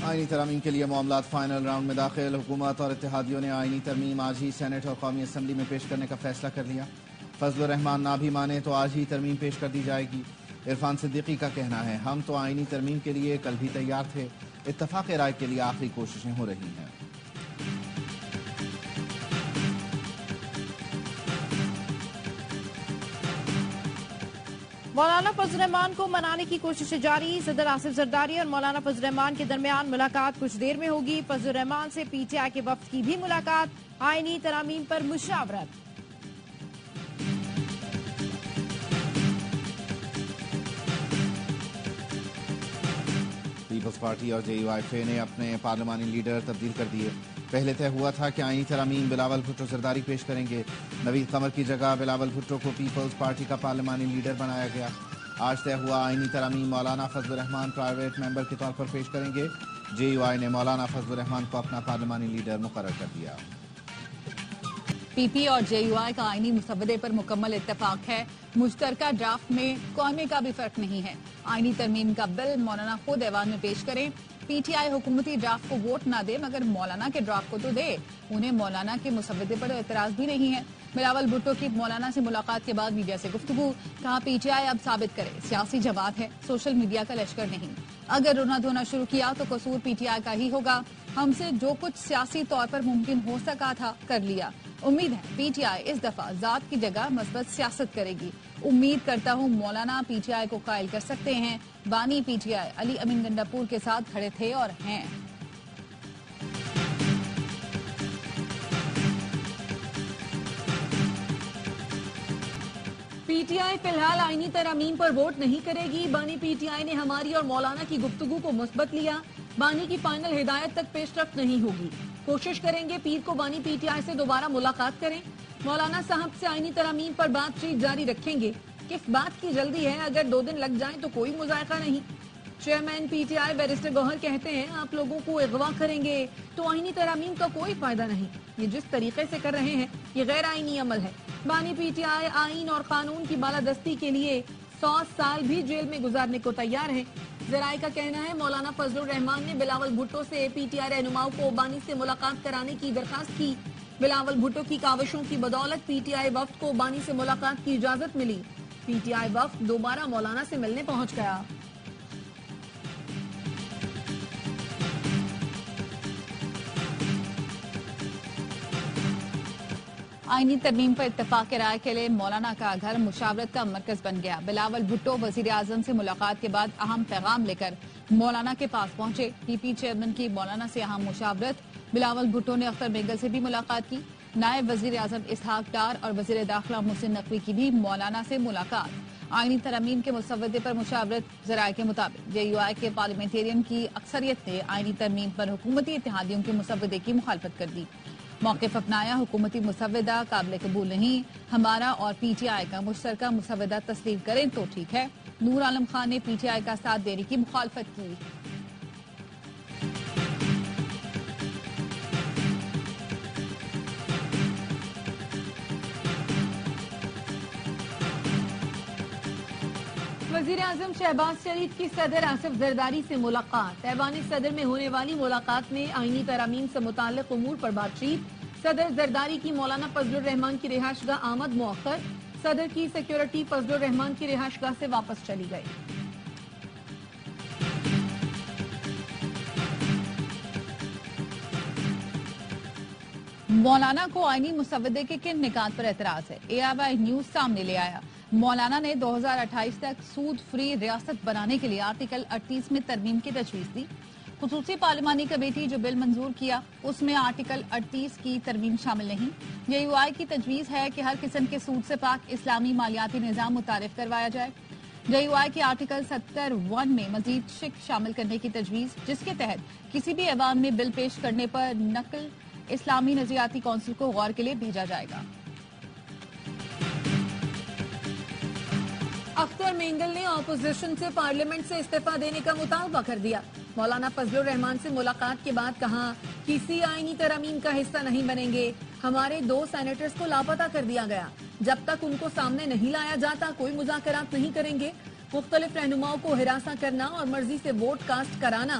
آئینی ترامیم کے لیے معاملات فائنل راؤنڈ میں داخل. حکومت اور اتحادیوں نے آئینی ترمیم آج ہی سینٹ اور قومی اسمبلی میں پیش کرنے کا فیصلہ کر لیا. فضل الرحمان نہ بھی مانے تو آج ہی ترمیم پیش کر دی جائے گی. عرفان صدیقی کا کہنا ہے ہم تو آئینی ترمیم کے لیے کل بھی تیار تھے. اتفاق رائے کے لیے آخری کوششیں ہو رہی ہیں. مولانا فضل الرحمان کو منانے کی کوششیں جاری. صدر آصف زرداری اور مولانا فضل الرحمان کے درمیان ملاقات کچھ دیر میں ہوگی. فضل الرحمان سے پی ٹی آئی کے وفد کی بھی ملاقات. آئینی ترامیم پر مشاورت. پیپلز پارٹی اور جے یو آئی فے نے اپنے پارلیمانی لیڈر تبدیل کر دیے. پہلے طے ہوا تھا کہ آئینی ترامیم بلاول بھٹو زرداری پیش کریں گے. نوید قمر کی جگہ بلاول بھٹو کو پیپلز پارٹی کا پارلیمانی لیڈر بنایا گیا. آج طے ہوا آئینی ترامیم مولانا فضل الرحمان پرائیویٹ ممبر کے طور پر پیش کریں گے. جے یو آئی نے مولانا فضل الرحمان کو اپنا پارلیمانی لیڈر مقرر کر دیا. پی پی اور جے یو آئی کا آئینی مسودے پر مکمل اتفاق ہے. مشترکہ ڈرافٹ میں قومی کا بھی فرق نہیں ہے. آئینی ترمیم کا بل مولانا خود ایوان میں پیش کریں. پی ٹی آئی حکومتی ڈرافٹ کو ووٹ نہ دے مگر مولانا کے ڈرافٹ کو تو دے. انہیں مولانا کے مسودے پر اعتراض بھی نہیں ہے. بلاول بھٹو کی مولانا سے ملاقات کے بعد میڈیا سے گفتگو. کہا پی ٹی آئی اب ثابت کرے سیاسی جماعت ہے, سوشل میڈیا کا لشکر نہیں. اگر رونا دھونا شروع کیا تو قصور پی ٹی آئی کا ہی ہوگا. ہم سے جو کچھ سیاسی طور پر ممکن ہو سکا تھا کر لیا. امید ہے پی ٹی آئی اس دفعہ ذات کی جگہ مثبت سیاست کرے گی. امید کرتا ہوں مولانا پی ٹی آئی کو قائل کر سکتے ہیں. بانی پی ٹی آئی علی امین گنڈاپور کے ساتھ کھڑے تھے اور ہیں. پی ٹی آئی فی الحال آئینی ترامیم پر ووٹ نہیں کرے گی. بانی پی ٹی آئی نے ہماری اور مولانا کی گفتگو کو مثبت لیا. بانی کی فائنل ہدایت تک پیش رفت نہیں ہوگی. کوشش کریں گے پیر کو بانی پی ٹی آئی سے دوبارہ ملاقات کریں. مولانا صاحب سے آئینی ترامیم پر بات چیت جاری رکھیں گے. کس بات کی جلدی ہے؟ اگر 2 دن لگ جائیں تو کوئی مذائقہ نہیں. Chairman P T I barrister Gohar کہتے ہیں آپ لوگوں کو اغوا کریں گے تو آئینی ترامیم کا کوئی فائدہ نہیں. یہ جس طریقے سے کر رہے ہیں یہ غیر آئینی عمل ہے. بانی پی ٹی آئی آئین اور قانون کی بالادستی کے لیے 100 سال بھی جیل میں گزارنے کو تیار ہے. ذرائع کا کہنا ہے مولانا فضل الرحمان نے بلاول بھٹو سے پی ٹی آئی رہنماؤں کو بانی سے ملاقات کرانے کی درخواست کی. بلاول بھٹو کی کاوشوں کی بدولت پی ٹی آئی وفد کو بانی سے ملاقات کی اجازت ملی. پی ٹی آئی وفد دوبارہ مولانا سے ملنے پہنچ گیا. آئینی ترمیم پر اتفاق رائے کے لیے مولانا کا گھر مشاورت کا مرکز بن گیا. بلاول بھٹو وزیر اعظم سے ملاقات کے بعد اہم پیغام لے کر مولانا کے پاس پہنچے. پی پی چیئرمین کی مولانا سے اہم مشاورت. بلاول بھٹو نے اختر مینگل سے بھی ملاقات کی. نائب وزیر اعظم اسحاق ڈار اور وزیر داخلہ محسن نقوی کی بھی مولانا سے ملاقات. آئینی ترمیم کے مسودے پر مشاورت. ذرائع کے مطابق جے یو آئی کے پارلیمنٹرین کی اکثریت نے آئینی ترمیم پر حکومتی اتحادیوں کے مسودے کی مخالفت کر دی. موقف اپنایا حکومتی مسودہ قابل قبول نہیں. ہمارا اور پی ٹی آئی کا مشترکہ مسودہ تسلیم کریں تو ٹھیک ہے. نور عالم خان نے پی ٹی آئی کا ساتھ دینے کی مخالفت کی. وزیر اعظم شہباز شریف کی صدر آصف زرداری سے ملاقات. ایوان صدر میں ہونے والی ملاقات میں آئینی ترامیم سے متعلق امور پر بات چیت. صدر زرداری کی مولانا فضل الرحمان کی رہائش گاہ آمد مؤخر. صدر کی سیکیورٹی فضل الرحمان کی رہائش گاہ سے واپس چلی گئی. مولانا کو آئینی مسودے کے کن نکات پر اعتراض ہے؟ اے آئی وائی نیوز سامنے لے آیا. مولانا نے 2028 تک سود فری ریاست بنانے کے لیے آرٹیکل 38 میں ترمیم کی تجویز دی. خصوصی پارلیمانی کمیٹی جو بل منظور کیا اس میں آرٹیکل 38 کی ترمیم شامل نہیں. جے یو آئی کی تجویز ہے کہ ہر قسم کے سود سے پاک اسلامی مالیاتی نظام متعارف کروایا جائے. جے یو آئی کی آرٹیکل 70(1) میں مزید شق شامل کرنے کی تجویز جس کے تحت کسی بھی ایوان میں بل پیش کرنے پر نقل اسلامی نظریاتی کونسل کو غور کے لیے بھیجا جائے گا. اختر مینگل نے اپوزیشن سے پارلیمنٹ سے استعفیٰ دینے کا مطالبہ کر دیا. مولانا فضل الرحمان سے ملاقات کے بعد کہا کسی آئینی ترامیم کا حصہ نہیں بنیں گے. ہمارے 2 سینیٹرز کو لاپتہ کر دیا گیا. جب تک ان کو سامنے نہیں لایا جاتا کوئی مذاکرات نہیں کریں گے. مختلف رہنماؤں کو ہراساں کرنا اور مرضی سے ووٹ کاسٹ کرانا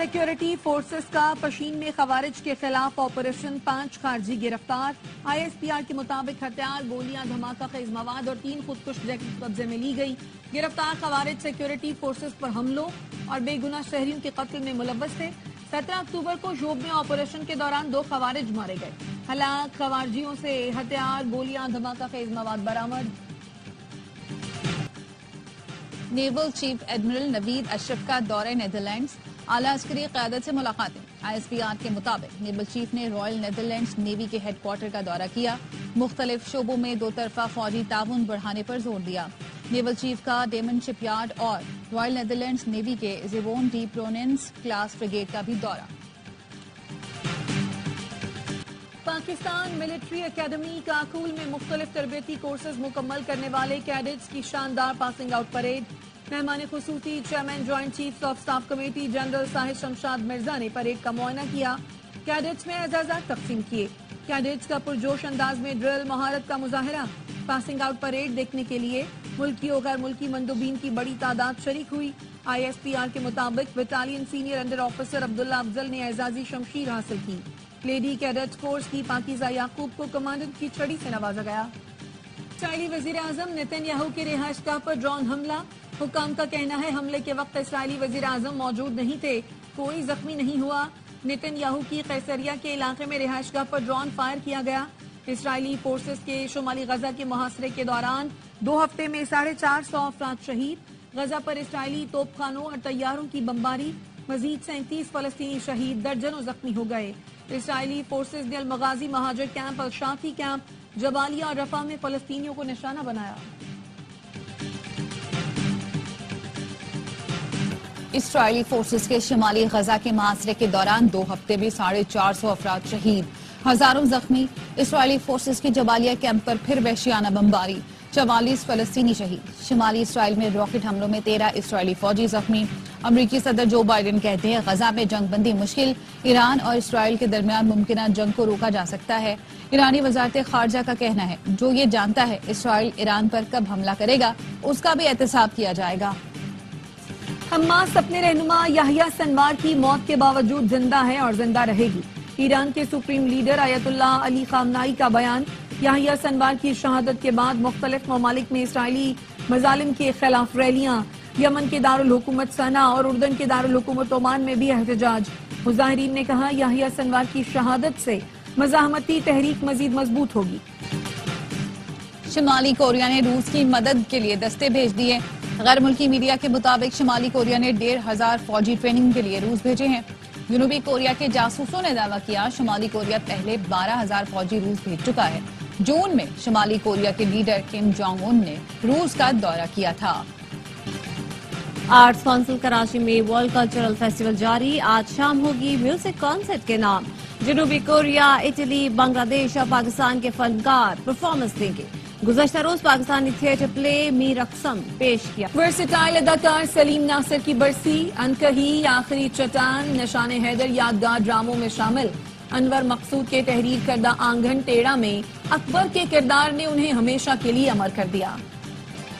سیکیورٹی فورسز کا پشین میں خوارج کے خلاف آپریشن، 5 خارجی گرفتار۔ ISPR کے مطابق ہتھیار، گولیاں، دھماکہ خیز مواد اور 3 خودکش جیکٹ قبضے میں لی گئی۔ گرفتار خوارج سیکیورٹی فورسز پر حملوں اور بے گناہ شہریوں کے قتل میں ملوث تھے۔ 17 اکتوبر کو شوب میں آپریشن کے دوران 2 خوارج مارے گئے۔ ہلاک خوارجیوں سے ہتھیار، گولیاں، دھماکہ خیز مواد برآمد۔ نیول چیف ایڈمرل نوید اشرف کا دورہ نیدرلینڈز، اعلیٰ عسکری قیادت سے ملاقاتیں۔ ISPR کے مطابق نیول چیف نے رائل نیدرلینڈز نیوی کے ہیڈ کوارٹر کا دورہ کیا، مختلف شعبوں میں 2 طرفہ فوجی تعاون بڑھانے پر زور دیا۔ نیول چیف کا ڈیمن شپ یارڈ اور رائل نیدرلینڈز نیوی کے زیوون ڈی پروننس کلاس فریگیٹ کا بھی دورہ۔ پاکستان ملٹری اکیڈمی کاکول میں مختلف تربیتی کورسز مکمل کرنے والے کیڈٹس کی شاندار پاسنگ آؤٹ پریڈ۔ مہمان خصوصی chairman joint chiefs of staff committee general Sahir Shamshad Mirza نے پریڈ کا معائنہ کیا، کیڈٹس میں اعزازات تقسیم کیے۔ کیڈٹس کا پرجوش انداز میں ڈرل مہارت کا مظاہرہ۔ پاسنگ آؤٹ پریڈ دیکھنے کے لیے ملکی و غیر ملکی مندوبین کی بڑی تعداد شریک ہوئی۔ ISPR کے مطابق بٹالین سینئر انڈر آفیسر عبداللہ افضل نے اعزازی شمشیر حاصل کی۔ لیڈی کیڈٹ کورس کی پاکیزہ یعقوب کو کمانڈنٹ کی چھڑی سے نوازا گیا۔ اسرائیلی وزیر اعظم نیتن یاہو کے رہائش گاہ پر ڈرون حملہ۔ حکام کا کہنا ہے حملے کے وقت اسرائیلی وزیر اعظم موجود نہیں تھے، کوئی زخمی نہیں ہوا۔ نیتن یاہو کی قیصریہ کے علاقے میں رہائش گاہ پر ڈرون فائر کیا گیا۔ اسرائیلی فورسز کے شمالی غزہ کے محاصرے کے دوران 2 ہفتے میں 450 افراد شہید۔ غزہ پر اسرائیلی توپ خانوں اور طیاروں کی بمباری، مزید 37 فلسطینی شہید، درجنوں زخمی ہو گئے۔ اسرائیلی فورسز نے المغازی مہاجر کیمپ، الشافی کیمپ، جبالیہ اور رفح میں فلسطینیوں کو نشانہ بنایا۔ اسرائیلی فورسز کے شمالی غزہ کے محاصرے کے دوران 2 ہفتے میں 450 افراد شہید، ہزاروں زخمی۔ اسرائیلی فورسز کی جبالیہ کیمپ پر پھر وحشیانہ بمباری، 44 فلسطینی شہید۔ شمالی اسرائیل میں راکٹ حملوں میں 13 اسرائیلی فوجی زخمی۔ امریکی صدر جو بائیڈن کہتے ہیں غزہ میں جنگ بندی مشکل، ایران اور اسرائیل کے درمیان ممکنہ جنگ کو روکا جا سکتا ہے۔ ایرانی وزارت خارجہ کا کہنا ہے جو یہ جانتا ہے اسرائیل ایران پر کب حملہ کرے گا اس کا بھی احتساب کیا جائے گا۔ حماس اپنے رہنما یحییٰ سنوار کی موت کے باوجود زندہ ہے اور زندہ رہے گی۔ ایران کے سپریم لیڈر آیت اللہ علی خامنائی کا بیان۔ یحییٰ سنوار کی شہادت کے بعد مختلف ممالک میں اسرائیلی مظالم کے خلاف ریلیاں، یمن کے دارالحکومت صنعا اور اردن کے دارالحکومت عمان میں بھی احتجاج۔ مظاہرین نے کہا یحییٰ سنوار کی شہادت سے مزاحمتی تحریک مزید مضبوط ہوگی۔ شمالی کوریا نے روس کی مدد کے لیے دستے بھیج دیے۔ غیر ملکی میڈیا کے مطابق شمالی کوریا نے 1,500 فوجی ٹریننگ کے لیے روس بھیجے ہیں۔ جنوبی کوریا کے جاسوسوں نے دعویٰ کیا شمالی کوریا پہلے 12,000 فوجی روس بھیج چکا ہے۔ جون میں شمالی کوریا کے لیڈر کم جونگ ان نے روس کا دورہ کیا تھا۔ آرٹس کونسل کراچی میں ورلڈ کلچرل فیسٹیول جاری، آج شام ہوگی میوزک کانسرٹ کے نام۔ جنوبی کوریا، اٹلی، بنگلہ دیش اور پاکستان کے فنکار پرفارمنس دیں گے۔ گزشتہ روز پاکستانی تھیٹر پلے میر اقسم پیش کیا۔ ورسٹائل اداکار سلیم ناصر کی برسی، انکہی، آخری چٹان، نشان حیدر یادگار ڈراموں میں شامل۔ انور مقصود کے تحریر کردہ آنگن ٹیڑھا میں اکبر کے کردار نے انہیں ہمیشہ کے لیے امر کر دیا۔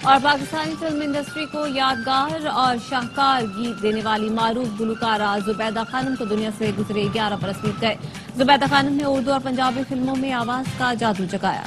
اور پاکستانی فلم انڈسٹری کو یادگار اور شاہکار گیت دینے والی معروف گلوکارہ زبیدہ خانم کو دنیا سے گزرے 11 برس بیت گئے۔ زبیدہ خانم نے اردو اور پنجابی فلموں میں آواز کا جادو جگایا۔